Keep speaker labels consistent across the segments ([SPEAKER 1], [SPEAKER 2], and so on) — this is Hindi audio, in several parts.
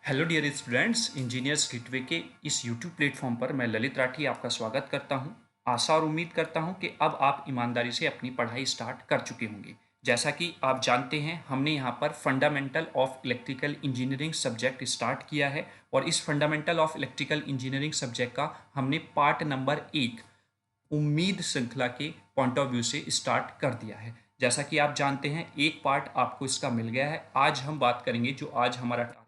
[SPEAKER 1] Hello dear students, engineers gateway के इस यूट्यूब प्लेटफॉर्म पर मैं ललित राठी आपका स्वागत करता हूं। आशा और उम्मीद करता हूं कि अब आप ईमानदारी से अपनी पढ़ाई स्टार्ट कर चुके होंगे। जैसा कि आप जानते हैं, हमने यहां पर fundamental of electrical engineering subject start किया है और इस fundamental of electrical engineering subject का हमने पार्ट नंबर 1 उम्मीद श्रृंखला के पॉइंट ऑफ व्यू से स्टार्ट कर दिया है। जैसा कि आप जानते हैं, एक पार्ट आपको इसका मिल गया है। आज हम बात करेंगे जो आज हमारा टारगेट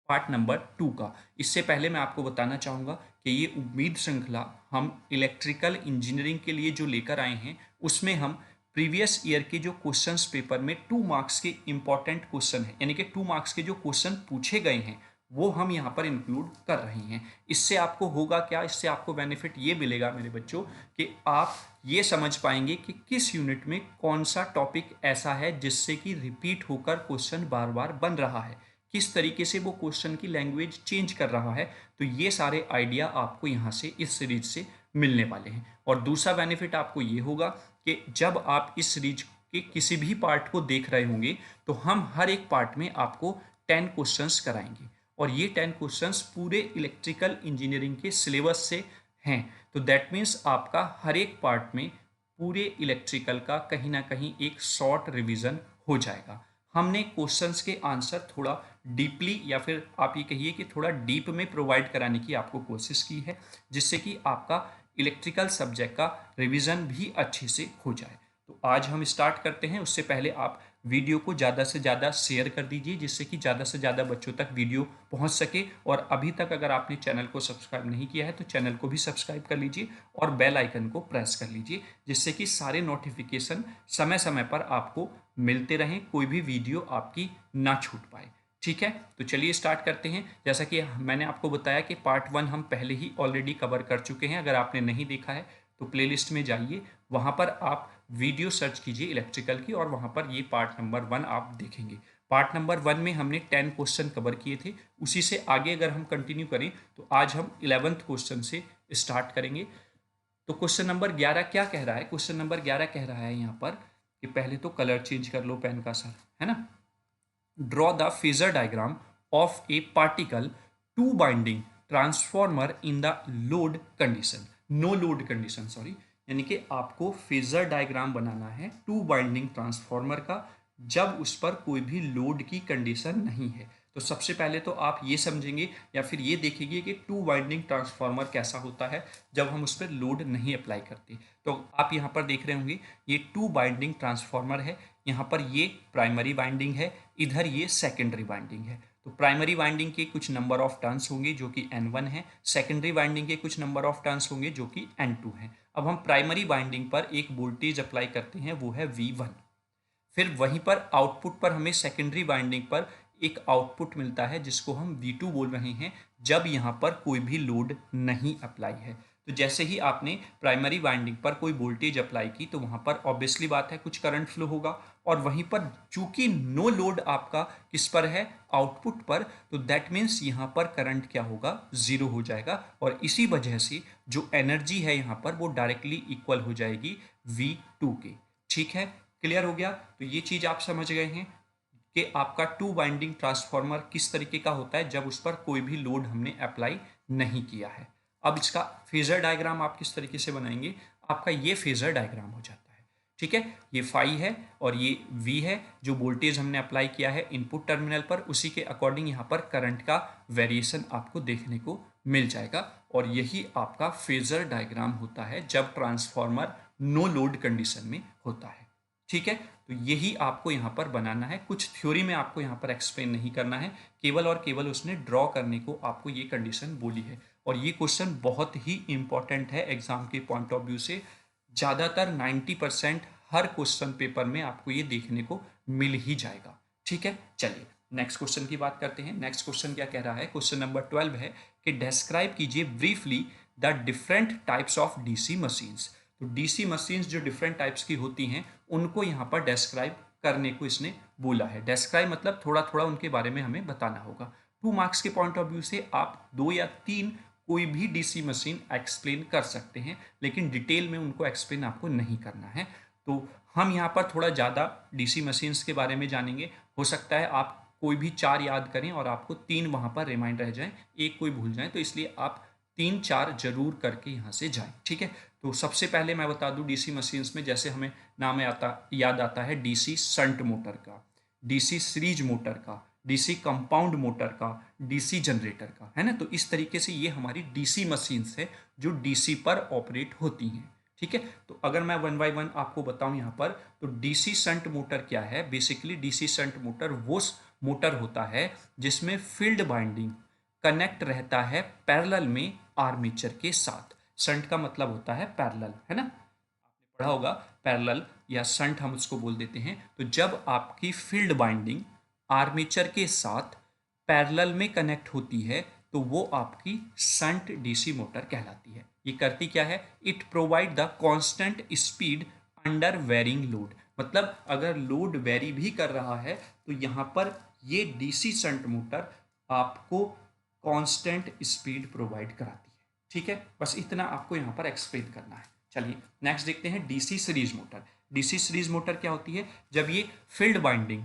[SPEAKER 1] पार्ट नंबर 2 का। इससे पहले मैं आपको बताना चाहूँगा कि ये उम्मीद श्रृंखला हम इलेक्ट्रिकल इंजीनियरिंग के लिए जो लेकर आए हैं, उसमें हम प्रीवियस ईयर के जो क्वेश्चंस पेपर में 2 मार्क्स के इंपॉर्टेंट क्वेश्चन हैं, यानी कि 2 मार्क्स के जो क्वेश्चन पूछे गए हैं वो हम यहाँ पर इंक्लूड कर रहे हैं। इससे आपको होगा क्या, इससे आपको बेनिफिट ये मिलेगा मेरे बच्चों कि आप ये समझ पाएंगे कि किस यूनिट में कौन सा टॉपिक ऐसा है जिससे कि रिपीट होकर क्वेश्चन बार बार बन रहा है, किस तरीके से वो क्वेश्चन की लैंग्वेज चेंज कर रहा है। तो ये सारे आइडिया आपको यहाँ से इस सीरीज से मिलने वाले हैं। और दूसरा बेनिफिट आपको ये होगा कि जब आप इस सीरीज के किसी भी पार्ट को देख रहे होंगे तो हम हर एक पार्ट में आपको 10 क्वेश्चंस कराएंगे और ये 10 क्वेश्चंस पूरे इलेक्ट्रिकल इंजीनियरिंग के सिलेबस से हैं। तो दैट मीन्स आपका हर एक पार्ट में पूरे इलेक्ट्रिकल का कहीं ना कहीं एक शॉर्ट रिवीजन हो जाएगा। हमने क्वेश्चंस के आंसर थोड़ा डीपली या फिर आप ये कहिए कि थोड़ा डीप में प्रोवाइड कराने की आपको कोशिश की है, जिससे कि आपका इलेक्ट्रिकल सब्जेक्ट का रिवीजन भी अच्छे से हो जाए। तो आज हम स्टार्ट करते हैं। उससे पहले आप वीडियो को ज़्यादा से ज़्यादा शेयर कर दीजिए, जिससे कि ज़्यादा से ज़्यादा बच्चों तक वीडियो पहुंच सके। और अभी तक अगर आपने चैनल को सब्सक्राइब नहीं किया है तो चैनल को भी सब्सक्राइब कर लीजिए और बेल आइकन को प्रेस कर लीजिए, जिससे कि सारे नोटिफिकेशन समय समय पर आपको मिलते रहें, कोई भी वीडियो आपकी ना छूट पाए। ठीक है, तो चलिए स्टार्ट करते हैं। जैसा कि मैंने आपको बताया कि पार्ट 1 हम पहले ही ऑलरेडी कवर कर चुके हैं। अगर आपने नहीं देखा है तो प्लेलिस्ट में जाइए, वहाँ पर आप वीडियो सर्च कीजिए इलेक्ट्रिकल की और वहाँ पर ये पार्ट नंबर 1 आप देखेंगे। पार्ट नंबर 1 में हमने 10 क्वेश्चन कवर किए थे। उसी से आगे अगर हम कंटिन्यू करें तो आज हम 11th क्वेश्चन से स्टार्ट करेंगे। तो क्वेश्चन नंबर 11 क्या कह रहा है? क्वेश्चन नंबर 11 कह रहा है यहाँ पर कि पहले तो कलर चेंज कर लो पेन का सर, है ना। Draw the phasor diagram of a practical two winding transformer in the load condition, no load condition sorry. यानी कि आपको फेजर डायग्राम बनाना है टू बाइंडिंग ट्रांसफॉर्मर का जब उस पर कोई भी लोड की कंडीशन नहीं है। तो सबसे पहले तो आप ये समझेंगे या फिर ये देखेंगे कि टू वाइंडिंग ट्रांसफार्मर कैसा होता है जब हम उस पर लोड नहीं अप्लाई करते। तो आप यहाँ पर देख रहे होंगे ये टू बाइंडिंग ट्रांसफार्मर है। यहाँ पर ये प्राइमरी वाइंडिंग है, इधर ये सेकेंडरी वाइंडिंग है। तो प्राइमरी वाइंडिंग के कुछ नंबर ऑफ टर्न्स होंगे जो कि N1 है, सेकेंडरी वाइंडिंग के कुछ नंबर ऑफ टर्न्स होंगे जो कि N2 है। अब हम प्राइमरी वाइंडिंग पर एक वोल्टेज अप्लाई करते हैं, वो है V1। फिर वहीं पर आउटपुट पर हमें सेकेंडरी वाइंडिंग पर एक आउटपुट मिलता है जिसको हम V2 बोल रहे हैं, जब यहाँ पर कोई भी लोड नहीं अप्लाई है। तो जैसे ही आपने प्राइमरी वाइंडिंग पर कोई वोल्टेज अप्लाई की तो वहाँ पर ऑब्वियसली बात है कुछ करंट फ्लो होगा। और वहीं पर चूंकि नो लोड आपका किस पर है, आउटपुट पर, तो दैट मीन्स यहाँ पर करंट क्या होगा, जीरो हो जाएगा। और इसी वजह से जो एनर्जी है यहाँ पर वो डायरेक्टली इक्वल हो जाएगी V2 के। ठीक है, क्लियर हो गया। तो ये चीज आप समझ गए हैं कि आपका टू वाइंडिंग ट्रांसफार्मर किस तरीके का होता है जब उस पर कोई भी लोड हमने अप्लाई नहीं किया है। अब इसका फेजर डायग्राम आप किस तरीके से बनाएंगे, आपका ये फेजर डायग्राम हो जाता है। ठीक है, ये फाई है और ये वी है, जो वोल्टेज हमने अप्लाई किया है इनपुट टर्मिनल पर, उसी के अकॉर्डिंग यहाँ पर करंट का वेरिएशन आपको देखने को मिल जाएगा। और यही आपका फेजर डायग्राम होता है जब ट्रांसफार्मर नो लोड कंडीशन में होता है। ठीक है, तो यही आपको यहाँ पर बनाना है। कुछ थ्योरी में आपको यहाँ पर एक्सप्लेन नहीं करना है, केवल और केवल उसने ड्रॉ करने को आपको ये कंडीशन बोली है। और ये क्वेश्चन बहुत ही इंपॉर्टेंट है एग्जाम के पॉइंट ऑफ व्यू से। ज़्यादातर 90% हर क्वेश्चन पेपर में आपको ये देखने को मिल ही जाएगा। ठीक है, चलिए नेक्स्ट क्वेश्चन की बात करते हैं। नेक्स्ट क्वेश्चन क्या कह रहा है? क्वेश्चन नंबर 12 है कि डिस्क्राइब कीजिए briefly the different types of DC machines. तो डीसी मशीन्स जो डिफरेंट टाइप्स की होती हैं उनको यहाँ पर डिस्क्राइब करने को इसने बोला है। डिस्क्राइब मतलब थोड़ा थोड़ा उनके बारे में हमें बताना होगा। 2 मार्क्स के पॉइंट ऑफ व्यू से आप 2 या 3 कोई भी डीसी मशीन एक्सप्लेन कर सकते हैं, लेकिन डिटेल में उनको एक्सप्लेन आपको नहीं करना है। तो हम यहाँ पर थोड़ा ज़्यादा डीसी मशीन्स के बारे में जानेंगे। हो सकता है आप कोई भी 4 याद करें और आपको 3 वहाँ पर रिमाइंड रह जाएँ, एक कोई भूल जाएँ, तो इसलिए आप 3-4 ज़रूर करके यहाँ से जाएँ, ठीक है? तो सबसे पहले मैं बता दूँ डीसी मशीन्स में जैसे हमें नाम याद आता है डीसी शंट मोटर का, डीसी सीरीज मोटर का, डीसी कंपाउंड मोटर का, डीसी जनरेटर का, है ना? तो इस तरीके से ये हमारी डीसी मशीन्स है जो डीसी पर ऑपरेट होती हैं, ठीक है? तो अगर मैं वन बाय वन आपको बताऊं यहाँ पर, तो डीसी शंट मोटर क्या है? बेसिकली डीसी शंट मोटर वो मोटर होता है जिसमें फील्ड बाइंडिंग कनेक्ट रहता है पैरेलल में आर्मेचर के साथ। शंट का मतलब होता है पैरेलल, है ना? पढ़ा होगा पैरेलल या शंट हम उसको बोल देते हैं। तो जब आपकी फील्ड बाइंडिंग आर्मेचर के साथ पैरेलल में कनेक्ट होती है तो वो आपकी शंट डीसी मोटर कहलाती है। ये करती क्या है? It provide the constant speed under varying load. मतलब अगर लोड वेरी भी कर रहा है तो यहाँ पर ये डीसी शंट मोटर आपको कांस्टेंट स्पीड प्रोवाइड कराती है, ठीक है? बस इतना आपको यहाँ पर एक्सप्लेन करना है। चलिए नेक्स्ट देखते हैं DC series motor. DC series motor क्या होती है? जब ये फील्ड बाइंडिंग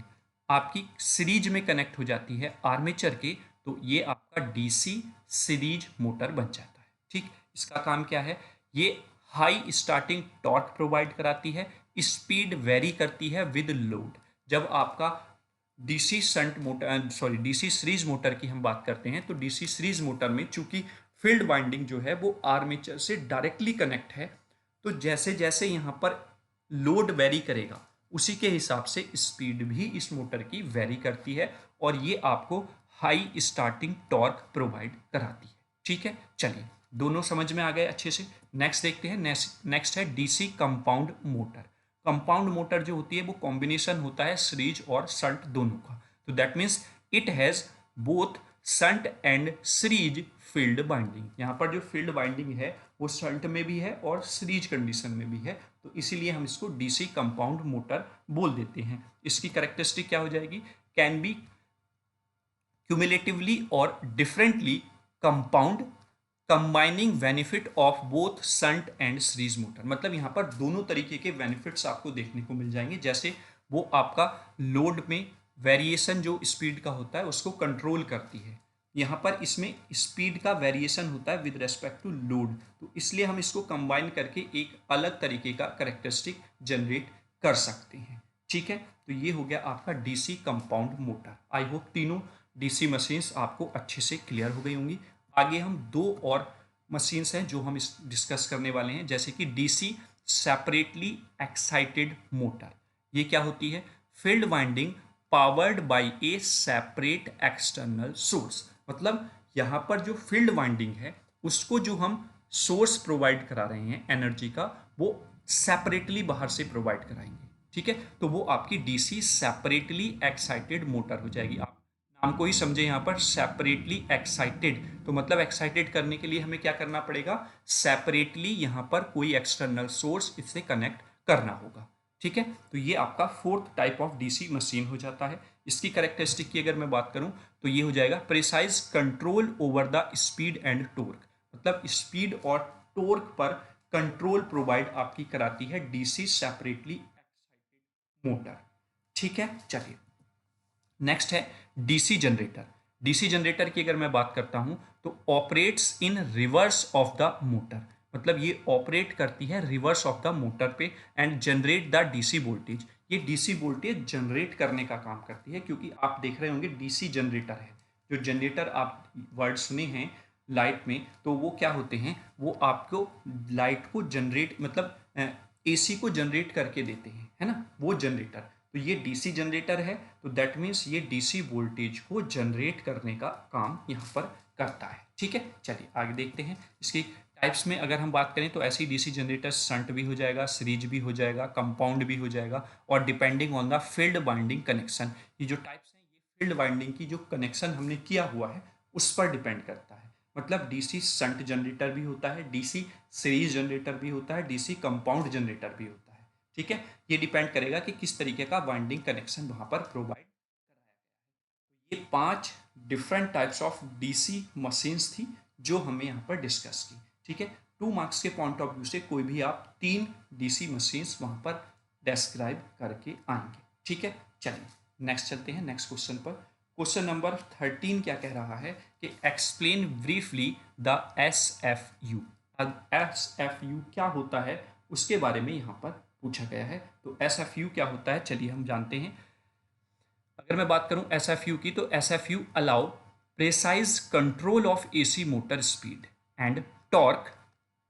[SPEAKER 1] आपकी सीरीज में कनेक्ट हो जाती है आर्मेचर के, तो ये आपका डीसी सीरीज मोटर बन जाता है, ठीक? इसका काम क्या है? ये हाई स्टार्टिंग टॉर्क प्रोवाइड कराती है, स्पीड वेरी करती है विद लोड। जब आपका DC shunt motor DC series motor की हम बात करते हैं, तो डीसी सीरीज मोटर में चूंकि फील्ड बाइंडिंग जो है वो आर्मेचर से डायरेक्टली कनेक्ट है, तो जैसे जैसे यहाँ पर लोड वेरी करेगा उसी के हिसाब से स्पीड भी इस मोटर की वेरी करती है और ये आपको हाई स्टार्टिंग टॉर्क प्रोवाइड कराती है, ठीक है? चलिए दोनों समझ में आ गए अच्छे से। नेक्स्ट देखते हैं। नेक्स्ट है DC compound motor. Compound motor जो होती है वो कॉम्बिनेशन होता है सीरीज और शंट दोनों का। तो that means it has both shunt and series field binding. यहाँ पर जो फील्ड बाइंडिंग है वो शंट में भी है और सीरीज कंडीशन में भी है, तो इसीलिए हम इसको डीसी कंपाउंड मोटर बोल देते हैं। इसकी कैरेक्टरिस्टिक क्या हो जाएगी? कैन बी क्यूमुलेटिवली और differently compound combining benefit of both shunt and series motor. मतलब यहाँ पर दोनों तरीके के बेनिफिट्स आपको देखने को मिल जाएंगे। जैसे वो आपका लोड में वेरिएशन जो स्पीड का होता है उसको कंट्रोल करती है, यहाँ पर इसमें स्पीड का वेरिएशन होता है विद रेस्पेक्ट टू लोड, तो इसलिए हम इसको कंबाइन करके एक अलग तरीके का कैरेक्टरिस्टिक जनरेट कर सकते हैं, ठीक है? तो ये हो गया आपका DC compound motor. I hope तीनों डीसी मशीन्स आपको अच्छे से क्लियर हो गई होंगी। आगे हम दो और मशीन्स हैं जो हम डिस्कस करने वाले हैं, जैसे कि डीसी सेपरेटली एक्साइटेड मोटर। ये क्या होती है? Field winding powered by A separate external source. मतलब यहाँ पर जो फील्ड वाइंडिंग है उसको जो हम सोर्स प्रोवाइड करा रहे हैं एनर्जी का, वो सेपरेटली बाहर से प्रोवाइड कराएंगे, ठीक है? तो वो आपकी डीसी सेपरेटली एक्साइटेड मोटर हो जाएगी। आप नाम को ही समझे, यहाँ पर सेपरेटली एक्साइटेड, तो मतलब एक्साइटेड करने के लिए हमें क्या करना पड़ेगा? सेपरेटली यहाँ पर कोई एक्सटर्नल सोर्स इससे कनेक्ट करना होगा, ठीक है? तो ये आपका fourth type of DC machine हो जाता है। इसकी कैरेक्टरिस्टिक की अगर मैं बात करूं तो ये हो जाएगा precise control over the speed and torque. मतलब स्पीड और टोर्क पर कंट्रोल प्रोवाइड आपकी कराती है डीसी सेपरेटली एक्साइटेड मोटर, ठीक है? चलिए नेक्स्ट है डीसी जनरेटर। डीसी जनरेटर की अगर मैं बात करता हूं तो operates in reverse of the motor. मतलब ये ऑपरेट करती है रिवर्स ऑफ द मोटर पे and generate the DC voltage. ये डीसी वोल्टेज जनरेट करने का काम करती है, क्योंकि आप देख रहे होंगे डीसी जनरेटर है। जो जनरेटर आप वर्ड सुने हैं लाइट में, तो वो क्या होते हैं? वो आपको लाइट को जनरेट मतलब एसी को जनरेट करके देते हैं, है ना? वो जनरेटर। तो ये डीसी जनरेटर है, तो दैट मीन्स ये डीसी वोल्टेज को जनरेट करने का काम यहाँ पर करता है, ठीक है? चलिए आगे देखते हैं। इसकी टाइप्स में अगर हम बात करें तो ऐसी डीसी जनरेटर शंट भी हो जाएगा, सीरीज भी हो जाएगा, कंपाउंड भी हो जाएगा, और depending on the field binding connection. ये जो टाइप्स हैं ये फील्ड बाइंडिंग की जो कनेक्शन हमने किया हुआ है उस पर डिपेंड करता है। मतलब डीसी शंट जनरेटर भी होता है, डीसी सीरीज जनरेटर भी होता है, डीसी कंपाउंड जनरेटर भी होता है, ठीक है? ये डिपेंड करेगा कि किस तरीके का वाइंडिंग कनेक्शन वहां पर प्रोवाइड कराया गया है। ये 5 different types of DC machines थी जो हमने यहाँ पर डिस्कस की, ठीक है? 2 मार्क्स के पॉइंट ऑफ व्यू से कोई भी आप 3 डीसी मशीन्स वहां पर डिस्क्राइब करके आएंगे, ठीक है? चलिए नेक्स्ट चलते हैं नेक्स्ट क्वेश्चन पर। क्वेश्चन नंबर 13 क्या कह रहा है कि explain briefly the S F you. अब एस एफ यू क्या होता है उसके बारे में यहाँ पर पूछा गया है। तो एस एफ यू क्या होता है चलिए हम जानते हैं। अगर मैं बात करूं एस एफ यू की, तो S F you allow precise control of AC motor speed and torque,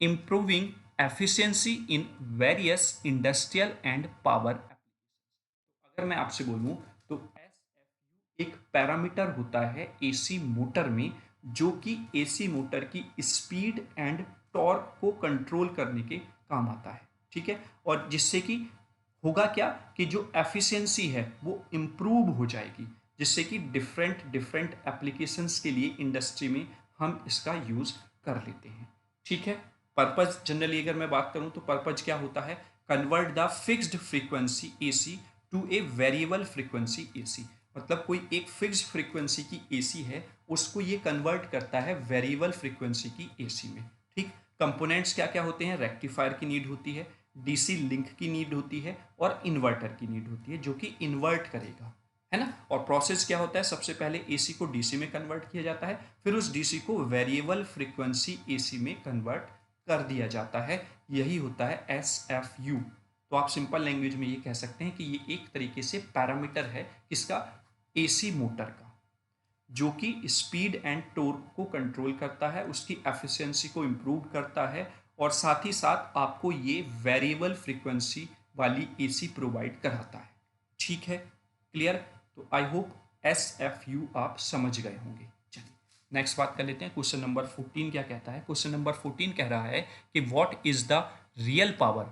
[SPEAKER 1] improving efficiency in various industrial and power applications। अगर मैं आपसे बोलूं तो एसएफयू एक पैरामीटर होता है एसी मोटर में, जो कि एसी मोटर की स्पीड एंड टॉर्क को कंट्रोल करने के काम आता है। ठीक है, और जिससे कि होगा क्या कि जो एफिशिएंसी है वो इम्प्रूव हो जाएगी, जिससे कि डिफरेंट डिफरेंट एप्लीकेशंस के लिए इंडस्ट्री में हम इसका यूज़ कर लेते हैं। ठीक है, पर्पज जनरली अगर मैं बात करूं तो पर्पज क्या होता है, convert the fixed frequency AC to a variable frequency AC. मतलब कोई एक फिक्स्ड फ्रीक्वेंसी की एसी है, उसको ये कन्वर्ट करता है वेरिएबल फ्रीक्वेंसी की एसी में। ठीक, कंपोनेंट्स क्या क्या होते हैं, रेक्टिफायर की नीड होती है, डीसी लिंक की नीड होती है और इन्वर्टर की नीड होती है जो कि इन्वर्ट करेगा, है ना। और प्रोसेस क्या होता है, सबसे पहले एसी को डीसी में कन्वर्ट किया जाता है, फिर उस डीसी को वेरिएबल फ्रीक्वेंसी एसी में कन्वर्ट कर दिया जाता है। यही होता है एस एफ यू। तो आप सिंपल लैंग्वेज में ये कह सकते हैं कि ये एक तरीके से पैरामीटर है किसका, एसी मोटर का, जो कि स्पीड एंड टॉर्क को कंट्रोल करता है, उसकी एफिशिएंसी को इम्प्रूव करता है और साथ ही साथ आपको ये वेरिएबल फ्रीक्वेंसी वाली एसी प्रोवाइड कराता है। ठीक है, क्लियर। तो I hope S F you आप समझ गए होंगे। चलिए नेक्स्ट बात कर लेते हैं। क्वेश्चन नंबर 14 क्या कहता है, क्वेश्चन नंबर 14 कह रहा है कि what is the real power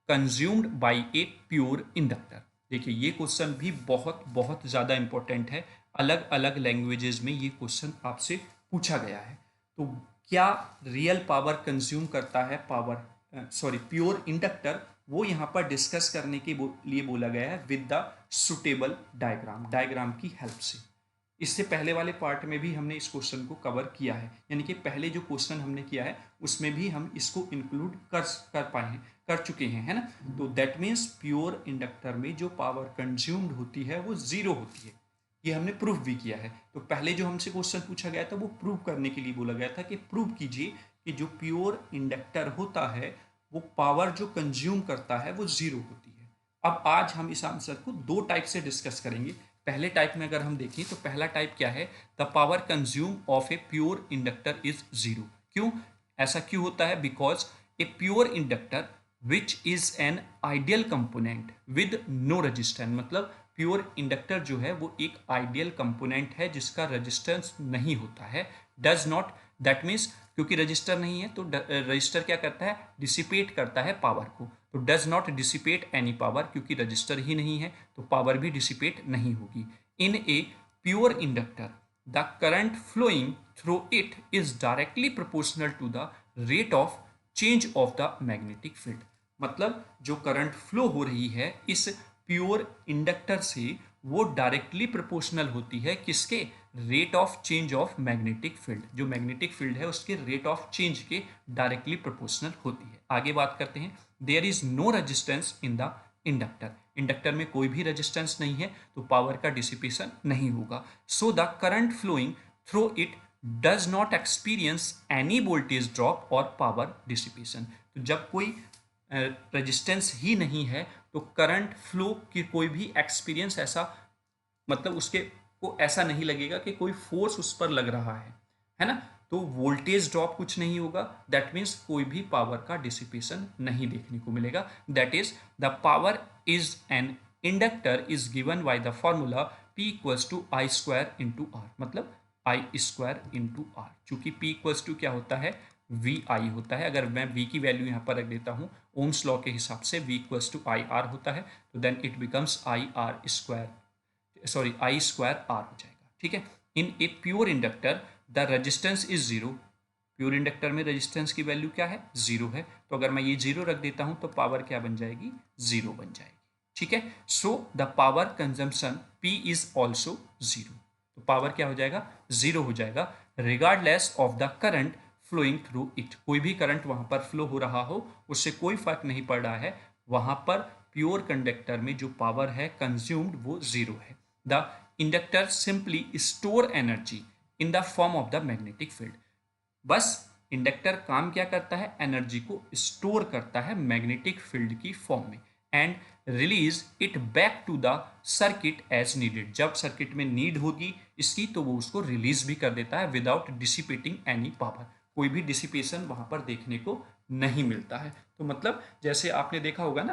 [SPEAKER 1] consumed by A pure inductor. देखिए ये क्वेश्चन भी बहुत बहुत ज़्यादा इंपॉर्टेंट है, अलग अलग लैंग्वेजेस में ये क्वेश्चन आपसे पूछा गया है। तो क्या रियल पावर कंज्यूम करता है पावर, सॉरी प्योर इंडक्टर, वो यहाँ पर डिस्कस करने के लिए बोला गया है with the suitable diagram, diagram की हेल्प से। इससे पहले वाले पार्ट में भी हमने इस क्वेश्चन को कवर किया है, यानी कि पहले जो क्वेश्चन हमने किया है उसमें भी हम इसको इंक्लूड कर पाए हैं, कर चुके हैं, है ना। तो दैट मीन्स प्योर इंडक्टर में जो पावर कंज्यूम्ड होती है वो जीरो होती है, ये हमने प्रूफ भी किया है। तो पहले जो हमसे क्वेश्चन पूछा गया था वो प्रूव करने के लिए बोला गया था कि प्रूव कीजिए कि जो प्योर इंडक्टर होता है वो पावर जो कंज्यूम करता है वो जीरो होती है। अब आज हम इस आंसर को दो टाइप से डिस्कस करेंगे। पहले टाइप में अगर हम देखें तो पहला टाइप क्या है, the power consume of a pure inductor is zero. क्यों, ऐसा क्यों होता है, because a pure inductor which is an ideal component with no resistance. मतलब प्योर इंडक्टर जो है वो एक आइडियल कंपोनेंट है जिसका रजिस्टेंस नहीं होता है, डज नॉट, दैट मीन्स क्योंकि रजिस्टर नहीं है तो रजिस्टर क्या करता है, डिसिपेट करता है पावर को। तो does not dissipate any power, क्योंकि रजिस्टर ही नहीं है तो पावर भी डिसिपेट नहीं होगी। In a pure inductor the current flowing through it is directly proportional to the rate of change of the magnetic field. मतलब जो करंट फ्लो हो रही है इस प्योर इंडक्टर से वो डायरेक्टली प्रोपोर्शनल होती है किसके, rate of change of magnetic field, जो मैग्नेटिक फील्ड है उसके रेट ऑफ चेंज के डायरेक्टली प्रोपोर्शनल होती है। आगे बात करते हैं, there is no resistance in the inductor, inductor में कोई भी रेजिस्टेंस नहीं है तो पावर का डिसिपेशन नहीं होगा। So the current flowing through it does not experience any voltage drop और पावर डिसिपेशन। तो जब कोई रेजिस्टेंस ही नहीं है तो करंट फ्लो की कोई भी एक्सपीरियंस ऐसा, मतलब उसके को ऐसा नहीं लगेगा कि कोई फोर्स उस पर लग रहा है ना। तो वोल्टेज ड्रॉप कुछ नहीं होगा, दैट मीन्स कोई भी पावर का डिसिपेशन नहीं देखने को मिलेगा। That is the power is an inductor is given by the formula P equals to I square into R. मतलब आई स्क्वायर इंटू आर, चूंकि P इक्वल्स टू क्या होता है, वी आई होता है। अगर मैं V की वैल्यू यहाँ पर रख देता हूँ ओम्स लॉ के हिसाब से, V equals to I R होता है, तो then it becomes I R square, sorry I square R हो जाएगा। ठीक है, in a pure inductor the resistance is zero. Pure inductor में रेजिस्टेंस की वैल्यू क्या है, जीरो है, तो अगर मैं ये जीरो रख देता हूं तो पावर क्या बन जाएगी, जीरो बन जाएगी। ठीक है, so the power consumption P is also zero. तो पावर क्या हो जाएगा, जीरो हो जाएगा, regardless of the current flowing through it. कोई भी करंट वहां पर फ्लो हो रहा हो उससे कोई फर्क नहीं पड़ रहा है, वहां पर प्योर कंडक्टर में जो पावर है कंज्यूम्ड वो जीरो है। The inductor simply store energy in the form of the magnetic field. बस इंडक्टर काम क्या करता है, एनर्जी को स्टोर करता है मैग्नेटिक फील्ड की फॉर्म में and release it back to the circuit as needed. जब सर्किट में नीड होगी इसकी तो वो उसको रिलीज भी कर देता है विदाउट डिसिपेटिंग एनी पावर। कोई भी डिसिपेशन वहां पर देखने को नहीं मिलता है। तो मतलब जैसे आपने देखा होगा ना,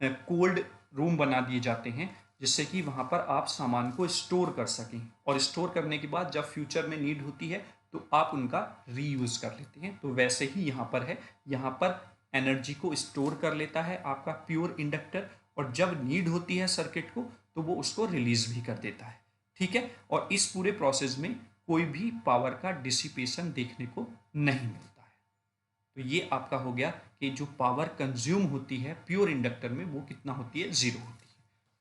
[SPEAKER 1] कोल्ड रूम बना दिए जाते हैं जिससे कि वहां पर आप सामान को स्टोर कर सकें और स्टोर करने के बाद जब फ्यूचर में नीड होती है तो आप उनका रीयूज कर लेते हैं। तो वैसे ही यहाँ पर है, यहाँ पर एनर्जी को स्टोर कर लेता है आपका प्योर इंडक्टर और जब नीड होती है सर्किट को तो वो उसको रिलीज भी कर देता है। ठीक है, और इस पूरे प्रोसेस में कोई भी पावर का डिसिपेशन देखने को नहीं मिलता। तो ये आपका हो गया कि जो पावर कंज्यूम होती है प्योर इंडक्टर में वो कितना होती है, जीरो होती है।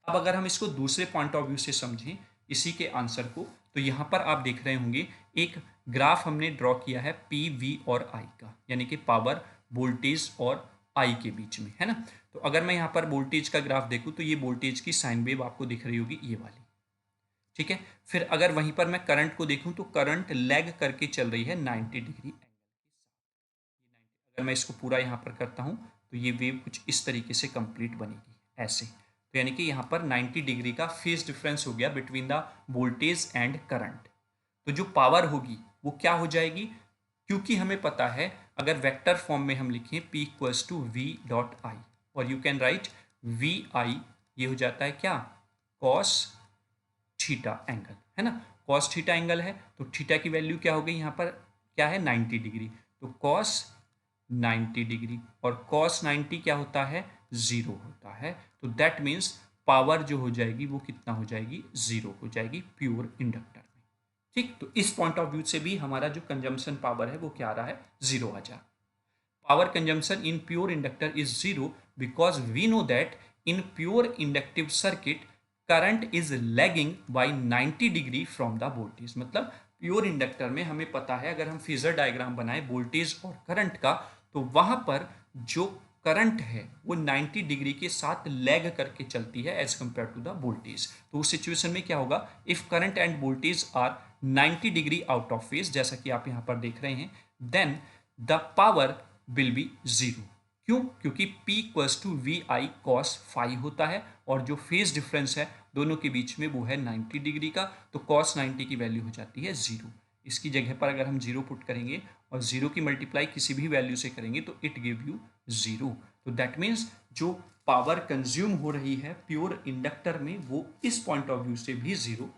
[SPEAKER 1] अब अगर हम इसको दूसरे पॉइंट ऑफ व्यू से समझें इसी के आंसर को, तो यहाँ पर आप देख रहे होंगे एक ग्राफ हमने ड्रॉ किया है पी वी और आई का, यानी कि पावर वोल्टेज और आई के बीच में, है ना। तो अगर मैं यहाँ पर वोल्टेज का ग्राफ देखूँ तो ये वोल्टेज की साइन वेव आपको दिख रही होगी, ये वाली। ठीक है, फिर अगर वहीं पर मैं करंट को देखूँ तो करंट लैग करके चल रही है 90 डिग्री। अगर मैं इसको पूरा यहाँ पर करता हूँ तो ये वेव कुछ इस तरीके से कंप्लीट बनेगी ऐसे। तो यानी कि यहाँ पर 90 डिग्री का फेज डिफरेंस हो गया between the voltage and current. तो जो पावर होगी वो क्या हो जाएगी, क्योंकि हमें पता है अगर वेक्टर फॉर्म में हम लिखें P equals to V dot I, और you can write V I, ये हो जाता है क्या, कॉस थीटा एंगल, है ना। कॉस थीटा एंगल है तो थीटा की वैल्यू क्या हो गई यहाँ पर, क्या है 90 डिग्री, तो कॉस 90 डिग्री और cos 90 क्या होता है, जीरो होता है। तो दैट मीन्स पावर जो हो जाएगी वो कितना हो जाएगी, जीरो हो जाएगी प्योर इंडक्टर में। ठीक, तो इस पॉइंट ऑफ व्यू से भी हमारा जो कंजम्पशन पावर है वो क्या आ रहा है, जीरो आ जा। Power consumption in pure inductor is zero because we know that in pure inductive circuit current is lagging by 90 degree from the voltage. मतलब प्योर इंडक्टर में हमें पता है अगर हम फेजर डायग्राम बनाए वोल्टेज और करंट का तो वहां पर जो करंट है वो 90 डिग्री के साथ लैग करके चलती है as compare to the voltage. तो उस सिचुएशन में क्या होगा, if current and voltage are 90 degree out of phase, जैसा कि आप यहां पर देख रहे हैं, then the power will be zero. क्यों, क्योंकि P equals to V I cos phi होता है और जो फेज डिफरेंस है दोनों के बीच में वो है 90 डिग्री का, तो कॉस 90 की वैल्यू हो जाती है जीरो। इसकी जगह पर अगर हम जीरो पुट करेंगे और जीरो की मल्टीप्लाई किसी भी वैल्यू से करेंगे तो इट गिव यू जीरो। तो दैट मीन्स जो पावर कंज्यूम हो रही है प्योर इंडक्टर में वो इस पॉइंट ऑफ व्यू से भी जीरो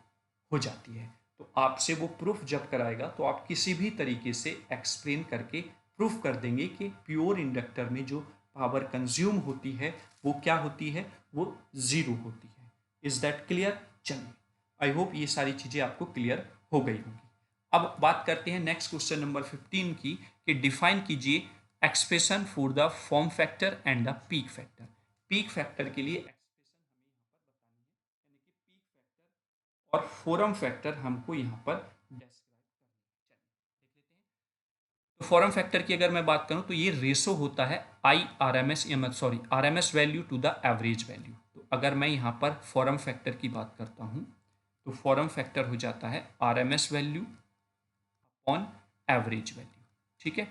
[SPEAKER 1] हो जाती है। तो आपसे वो प्रूफ जब कराएगा तो आप किसी भी तरीके से एक्सप्लेन करके प्रूफ कर देंगे कि प्योर इंडक्टर में जो पावर कंज्यूम होती है वो क्या होती है, वो जीरो होती है। Is that clear? चलिए, आई होप ये सारी चीजें आपको क्लियर हो गई होंगी। अब बात करते हैं नेक्स्ट क्वेश्चन नंबर 15 की, कि डिफाइन कीजिए expression for the form factor and the peak factor. Peak factor के लिए एक्सप्रेशन हमें यहाँ पर बतानी है, यानी कि पीक फैक्टर और फोरम फैक्टर हमको यहाँ पर डिस्क्राइब करना है। चलिए देख लेते हैं। तो फॉरम फैक्टर की अगर मैं बात करूं तो ये रेशो होता है I R M S R M S value to the average value. तो अगर मैं यहाँ पर फॉरम फैक्टर की बात करता हूँ तो फॉरम फैक्टर हो जाता है R M S value upon average value. ठीक है,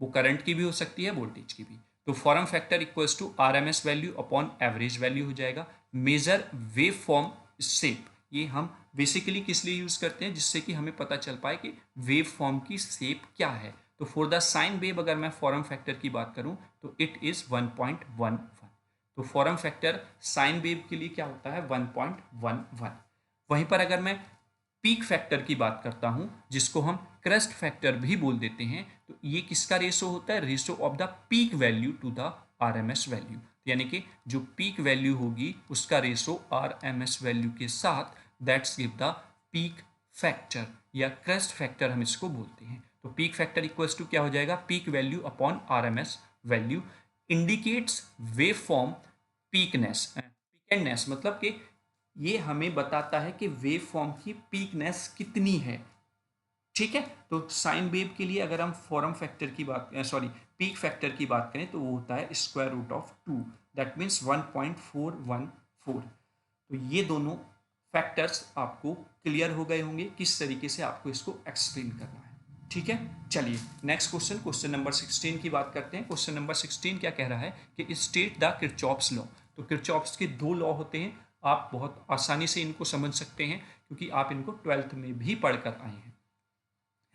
[SPEAKER 1] वो करंट की भी हो सकती है वोल्टेज की भी। तो form factor equals to R M S value upon average value हो जाएगा। मेजर वेव फॉर्म शेप, ये हम बेसिकली किस लिए यूज करते हैं, जिससे कि हमें पता चल पाए कि वेव फॉर्म की शेप क्या है। तो फॉर द साइन वेव अगर मैं फॉरम फैक्टर की बात करूं तो इट इज 1.11। तो फॉरम फैक्टर साइन वेव के लिए क्या होता है, 1.11। वहीं पर अगर मैं पीक फैक्टर की बात करता हूं जिसको हम क्रेस्ट फैक्टर भी बोल देते हैं, तो ये किसका रेशो होता है, ratio of the peak value to the RMS value. यानी कि जो पीक वैल्यू होगी उसका रेशो आरएमएस वैल्यू के साथ, that's give the peak factor या क्रेस्ट फैक्टर हम इसको बोलते हैं। तो पीक फैक्टर इक्वल्स टू क्या हो जाएगा, peak value upon RMS value. Indicates wave form peakness, peakedness मतलब कि ये हमें बताता है कि वेव फॉर्म की पीकनेस कितनी है। ठीक है, तो साइन वेव के लिए अगर हम फॉरम फैक्टर की बात, सॉरी पीक फैक्टर की बात करें तो वो होता है square root of 2, that means 1.414। तो ये दोनों फैक्टर्स आपको क्लियर हो गए होंगे किस तरीके से आपको इसको एक्सप्लेन करना है। ठीक है, चलिए नेक्स्ट क्वेश्चन, क्वेश्चन नंबर 16 की बात करते हैं। क्वेश्चन नंबर 16 क्या कह रहा है कि स्टेट द किरचॉफ्स लॉ। तो किरचॉफ्स के दो लॉ होते हैं, आप बहुत आसानी से इनको समझ सकते हैं क्योंकि आप इनको 12th में भी पढ़कर आए हैं,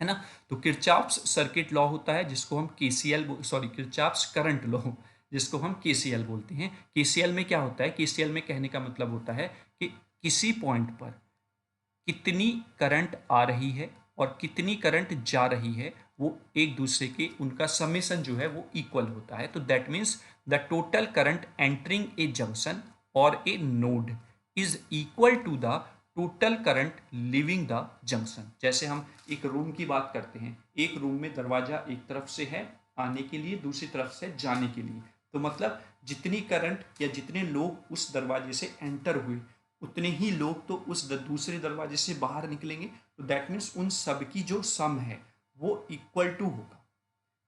[SPEAKER 1] है ना। तो किरचॉफ्स सर्किट लॉ होता है जिसको हम KCL sorry Kirchhoff's current law जिसको हम केसीएल बोलते हैं। केसीएल में क्या होता है, केसीएल में कहने का मतलब होता है कि किसी पॉइंट पर कितनी करंट आ रही है और कितनी करंट जा रही है वो एक दूसरे के उनका समेसन जो है वो इक्वल होता है। तो that means the total current entering a junction और a node is equal to the total current leaving the junction. जैसे हम एक रूम की बात करते हैं, एक रूम में दरवाजा एक तरफ से है आने के लिए, दूसरी तरफ से जाने के लिए, तो मतलब जितनी करंट या जितने लोग उस दरवाजे से एंटर हुए उतने ही लोग तो उस दूसरे दरवाजे से बाहर निकलेंगे। तो दैट मीन्स उन सब की जो सम है वो इक्वल टू होगा,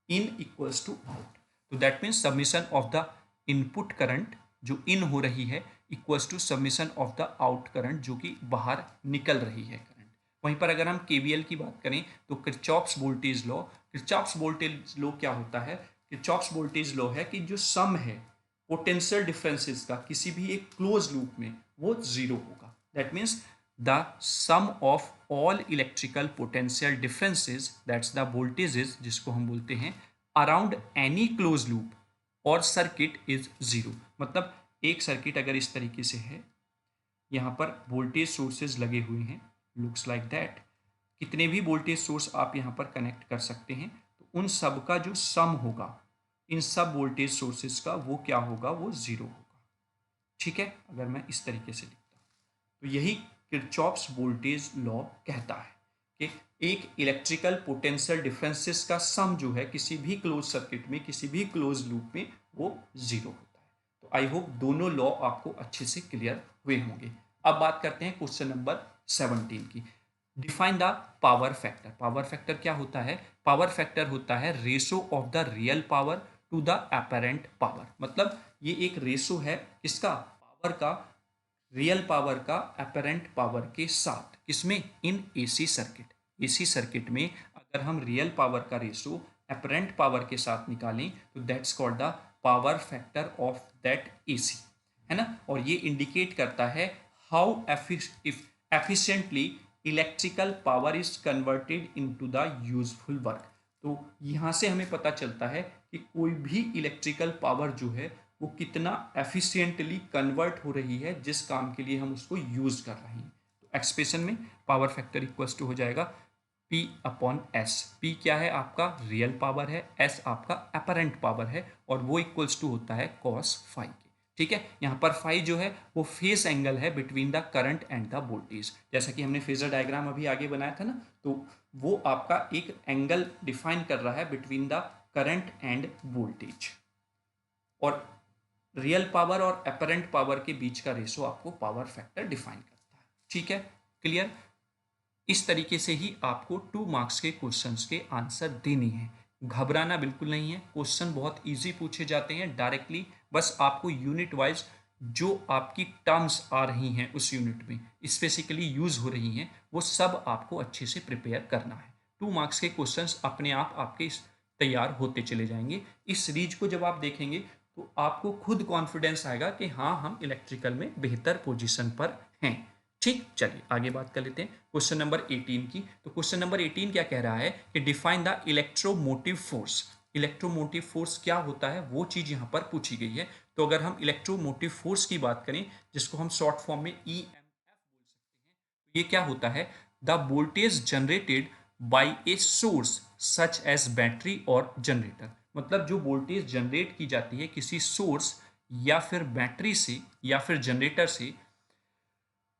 [SPEAKER 1] इन इक्वल्स टू आउट। तो that means summation of the input current जो इन हो रही है equals to summation of the out current जो कि बाहर निकल रही है करंट। वहीं पर अगर हम केवीएल की बात करें तो Kirchhoff's voltage law, Kirchhoff's voltage law क्या होता है, किरचॉफ्स वोल्टेज लॉ है कि जो सम है पोटेंशियल डिफरेंसेस का किसी भी एक क्लोज लूप में वो जीरो होगा। That means the sum of all electrical potential differences that's the voltages जिसको हम बोलते हैं अराउंड एनी क्लोज लूप और सर्किट इज जीरो। मतलब एक सर्किट अगर इस तरीके से है, यहाँ पर वोल्टेज सोर्सेज लगे हुए हैं, लुक्स लाइक दैट, कितने भी वोल्टेज सोर्स आप यहाँ पर कनेक्ट कर सकते हैं, तो उन सब का जो सम होगा इन सब वोल्टेज सोर्सेज का वो क्या होगा, वो जीरो होगा। ठीक है, अगर मैं इस तरीके से लिखता हूँ तो यही किरचॉफ्स वोल्टेज लॉ कहता है कि एक इलेक्ट्रिकल पोटेंशियल डिफरेंसेस का सम जो है किसी भी क्लोज सर्किट में, किसी भी क्लोज लूप में वो जीरो होता है। तो आई होप दोनों लॉ आपको अच्छे से क्लियर हुए होंगे। अब बात करते हैं क्वेश्चन नंबर 17 की। Define the power factor. Power factor क्या होता है, पावर फैक्टर होता है ratio of the real power to the apparent power. मतलब ये एक रेशो है इसका पावर का, रियल पावर का अपरेंट पावर के साथ, किसमें, in AC circuit. AC circuit में अगर हम रियल पावर का रेशो अपरेंट पावर के साथ निकालें तो that's called the power factor of that AC, है ना। और ये इंडिकेट करता है how efficiently electrical power is converted into the useful work. तो यहाँ से हमें पता चलता है कि कोई भी इलेक्ट्रिकल पावर जो है वो कितना एफिशिएंटली कन्वर्ट हो रही है जिस काम के लिए हम उसको यूज कर रहे हैं। तो एक्सप्रेशन में पावर फैक्टर इक्वल्स टू हो जाएगा P अपॉन एस। P क्या है, आपका रियल पावर है, S आपका अपरेंट पावर है और वो इक्वल्स टू होता है कॉस फाई के। ठीक है, यहाँ पर फाई जो है वो फेस एंगल है between the current and the voltage. जैसा कि हमने फेजर डायग्राम अभी आगे बनाया था ना, तो वो आपका एक एंगल डिफाइन कर रहा है between the current and voltage. और रियल पावर और अपरेंट पावर के बीच का रेशो आपको पावर फैक्टर डिफाइन करता है। ठीक है, क्लियर। इस तरीके से ही आपको 2 मार्क्स के क्वेश्चंस के आंसर देने हैं। घबराना बिल्कुल नहीं है, क्वेश्चन बहुत इजी पूछे जाते हैं डायरेक्टली। बस आपको यूनिट वाइज जो आपकी टर्म्स आ रही हैं उस यूनिट में स्पेसिकली यूज हो रही हैं वो सब आपको अच्छे से प्रिपेयर करना है। 2 मार्क्स के क्वेश्चंस अपने आप आपके तैयार होते चले जाएंगे। इस सीरीज को जब आप देखेंगे तो आपको खुद कॉन्फिडेंस आएगा कि हाँ हम इलेक्ट्रिकल में बेहतर पोजीशन पर हैं। ठीक, चलिए आगे बात कर लेते हैं क्वेश्चन नंबर 18 की। तो क्वेश्चन नंबर 18 क्या कह रहा है कि define the electromotive force. Electromotive force क्या होता है वो चीज यहाँ पर पूछी गई है। तो अगर हम इलेक्ट्रोमोटिव फोर्स की बात करें जिसको हम शॉर्ट फॉर्म में EMF बोल सकते हैं, तो ये क्या होता है, the voltage generated by a source such as battery और जनरेटर। मतलब जो वोल्टेज जनरेट की जाती है किसी सोर्स या फिर बैटरी से या फिर जनरेटर से,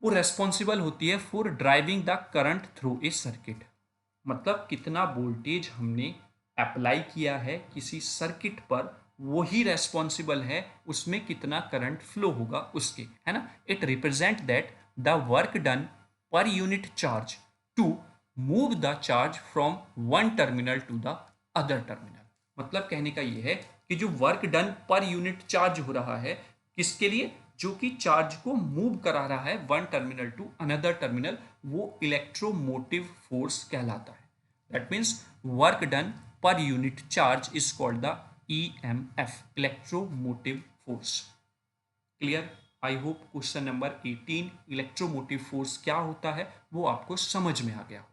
[SPEAKER 1] वो रेस्पॉन्सिबल होती है for driving the current through a circuit. मतलब कितना वोल्टेज हमने अप्लाई किया है किसी सर्किट पर वही रेस्पॉन्सिबल है उसमें कितना करंट फ्लो होगा उसके, है ना। It represent that the work done per unit charge to move the charge from one terminal to the other terminal. मतलब कहने का यह है कि जो work done per unit charge हो रहा है किसके लिए, जो कि चार्ज को मूव करा रहा है one terminal to another terminal, वो इलेक्ट्रोमोटिव फोर्स कहलाता है। That means work done per unit charge is called the EMF, electromotive force. Clear? I hope question number 18 electromotive force क्या होता है वो आपको समझ में आ गया होगा।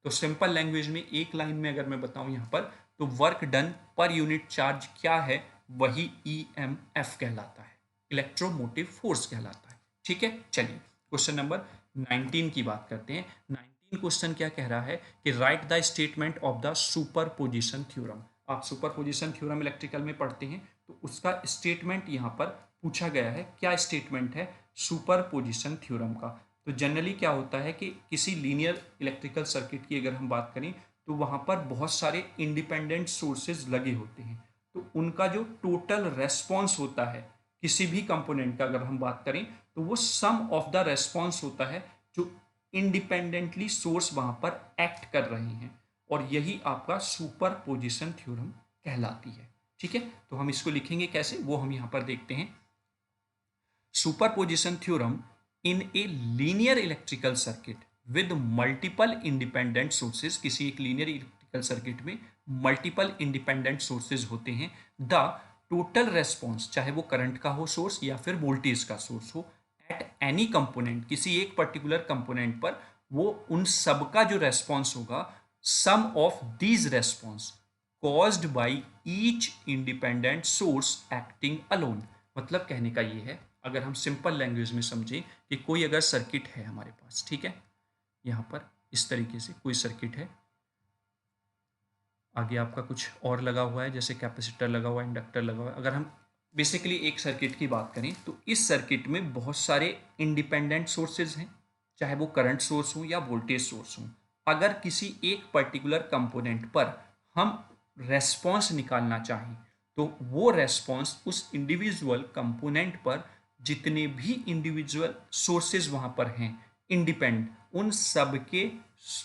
[SPEAKER 1] तो सिंपल लैंग्वेज में एक लाइन में अगर मैं बताऊं यहाँ पर, तो work done per unit charge क्या है, वही EMF कहलाता है, इलेक्ट्रोमोटिव फोर्स कहलाता है। ठीक है, चलिए क्वेश्चन नंबर 19 की बात करते हैं। 19 क्वेश्चन क्या कह रहा है कि right the statement of the superposition theorem. आप सुपरपोजिशन थ्योरम इलेक्ट्रिकल में पढ़ते हैं, तो उसका स्टेटमेंट यहाँ पर पूछा गया है। क्या स्टेटमेंट है सुपरपोजिशन थ्योरम का? तो जनरली क्या होता है कि किसी लीनियर इलेक्ट्रिकल सर्किट की अगर हम बात करें, तो वहाँ पर बहुत सारे इंडिपेंडेंट सोर्सेज लगे होते हैं, तो उनका जो टोटल रेस्पॉन्स होता है किसी भी कंपोनेंट का अगर हम बात करें, तो वो सम ऑफ द रेस्पॉन्स होता है जो इंडिपेंडेंटली सोर्स वहाँ पर एक्ट कर रहे हैं, और यही आपका सुपरपोजिशन थ्योरम कहलाती है। ठीक है, तो हम इसको लिखेंगे कैसे, वो हम यहाँ पर देखते हैं। Superposition theorem in a linear electrical circuit with multiple independent sources, किसी एक लीनियर इलेक्ट्रिकल सर्किट में मल्टीपल इंडिपेंडेंट सोर्सेज होते हैं। द टोटल रेस्पॉन्स, चाहे वो करंट का हो सोर्स या फिर वोल्टेज का सोर्स हो, एट एनी कंपोनेंट, किसी एक पर्टिकुलर कंपोनेंट पर, वो उन सबका जो रेस्पॉन्स होगा, sum of these responses caused by each independent source acting alone. मतलब कहने का ये है, अगर हम सिंपल लैंग्वेज में समझें कि कोई अगर सर्किट है हमारे पास, ठीक है, यहाँ पर इस तरीके से कोई सर्किट है, आगे आपका कुछ और लगा हुआ है, जैसे कैपेसिटर लगा हुआ है, इंडक्टर लगा हुआ है। अगर हम बेसिकली एक सर्किट की बात करें, तो इस सर्किट में बहुत सारे इंडिपेंडेंट सोर्सेज हैं, चाहे वो करंट सोर्स हो या वोल्टेज सोर्स हो। अगर किसी एक पर्टिकुलर कंपोनेंट पर हम रेस्पॉन्स निकालना चाहें, तो वो रेस्पॉन्स उस इंडिविजुअल कंपोनेंट पर जितने भी इंडिविजुअल सोर्सेज वहाँ पर हैं इंडिपेंडेंट, उन सब के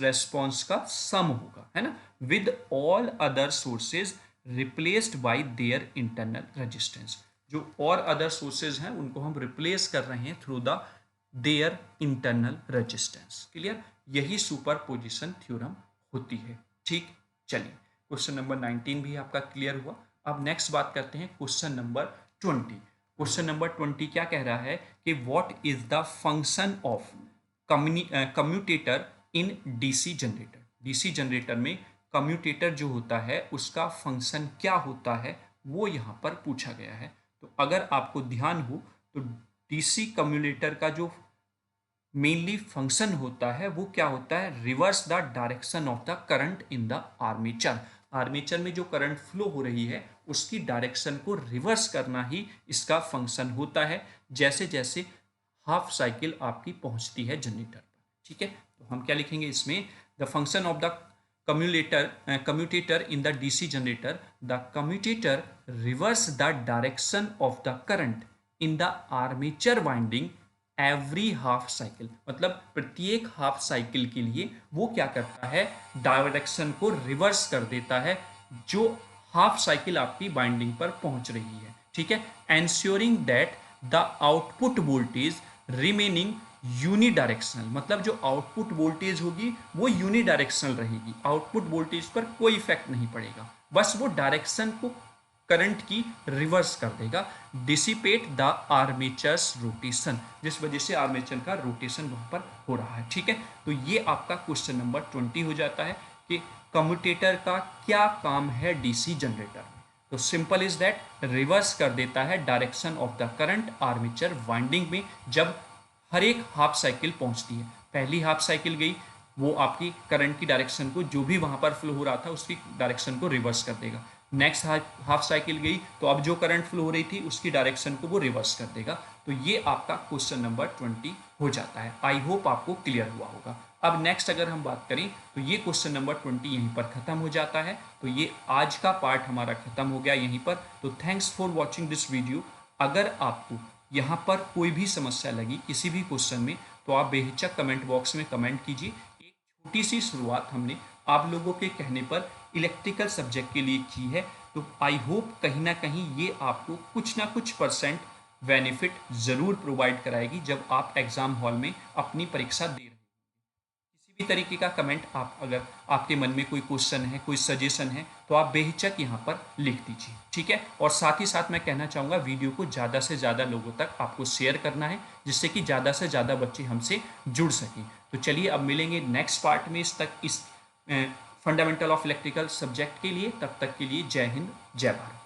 [SPEAKER 1] रेस्पॉन्स का सम होगा, है ना, with all other sources replaced by their internal resistance. जो और अदर सोर्सेज हैं उनको हम रिप्लेस कर रहे हैं through the their internal resistance. Clear? यही सुपरपोजिशन थ्योरम होती है। ठीक, चलिए क्वेश्चन नंबर 19 भी आपका क्लियर हुआ। अब नेक्स्ट बात करते हैं क्वेश्चन नंबर 20। क्वेश्चन नंबर 20 क्या कह रहा है कि what is the function of commutator in DC generator. DC generator में कम्यूटेटर जो होता है उसका फंक्शन क्या होता है, वो यहाँ पर पूछा गया है। तो अगर आपको ध्यान हो, तो डीसी कम्यूटेटर का जो मेनली फंक्शन होता है वो क्या होता है, reverse the direction of the current in the armature. Armature में जो करंट फ्लो हो रही है उसकी डायरेक्शन को रिवर्स करना ही इसका फंक्शन होता है, जैसे जैसे हाफ साइकिल आपकी पहुंचती है जनरेटर पर। ठीक है, तो हम क्या लिखेंगे इसमें, the function of the commutator in the DC generator, the commutator reverse the direction of the current in the armature winding every half cycle. मतलब प्रत्येक हाफ साइकिल के लिए वो क्या करता है, डायरेक्शन को रिवर्स कर देता है जो हाफ साइकिल आपकी बाइंडिंग पर पहुंच रही है। ठीक है, ensuring that the output voltage remaining unidirectional. मतलब जो आउटपुट वोल्टेज होगी वो यूनिडायरेक्शनल रहेगी, आउटपुट वोल्टेज पर कोई इफेक्ट नहीं पड़ेगा, बस वो डायरेक्शन को करंट की रिवर्स कर देगा। डिसिपेट द आर्मेचर्स रोटेशन, जिस वजह से आर्मेचर का रोटेशन वहां पर हो रहा है। ठीक है, तो ये आपका क्वेश्चन नंबर 20 हो जाता है कि कम्यूटेटर का क्या काम है डीसी जनरेटर में। तो सिंपल इज दैट, रिवर्स कर देता है direction of the current armature winding में जब हर एक हाफ साइकिल पहुंचती है। पहली हाफ साइकिल गई, वो आपकी करंट की डायरेक्शन को, जो भी वहां पर फ्लो हो रहा था उसकी डायरेक्शन को रिवर्स कर देगा। नेक्स्ट हाफ साइकिल गई, तो अब जो करंट फ्लो हो रही थी उसकी डायरेक्शन को वो रिवर्स कर देगा। तो ये आपका क्वेश्चन नंबर 20 हो जाता है। आई होप आपको क्लियर हुआ होगा। अब नेक्स्ट अगर हम बात करें, तो ये क्वेश्चन नंबर 20 यहीं पर खत्म हो जाता है। तो ये आज का पार्ट हमारा खत्म हो गया यहीं पर। तो thanks for watching this video. अगर आपको यहाँ पर कोई भी समस्या लगी किसी भी क्वेश्चन में, तो आप बेहिचक कमेंट बॉक्स में कमेंट कीजिए। एक छोटी सी शुरुआत हमने आप लोगों के कहने पर इलेक्ट्रिकल सब्जेक्ट के लिए की है, तो आई होप कहीं ना कहीं ये आपको कुछ ना कुछ % बेनिफिट ज़रूर प्रोवाइड कराएगी जब आप एग्ज़ाम हॉल में अपनी परीक्षा दे रहे हैं। किसी भी तरीके का कमेंट आप अगर आपके मन में कोई क्वेश्चन है, कोई सजेशन है, तो आप बेहिचक यहाँ पर लिख दीजिए, ठीक है? और साथ ही साथ मैं कहना चाहूँगा वीडियो को ज़्यादा से ज़्यादा लोगों तक आपको शेयर करना है, जिससे कि ज़्यादा से ज़्यादा बच्चे हमसे जुड़ सकें। तो चलिए अब मिलेंगे नेक्स्ट पार्ट में इस फंडामेंटल ऑफ इलेक्ट्रिकल सब्जेक्ट के लिए। तब तक के लिए जय हिंद, जय भारत।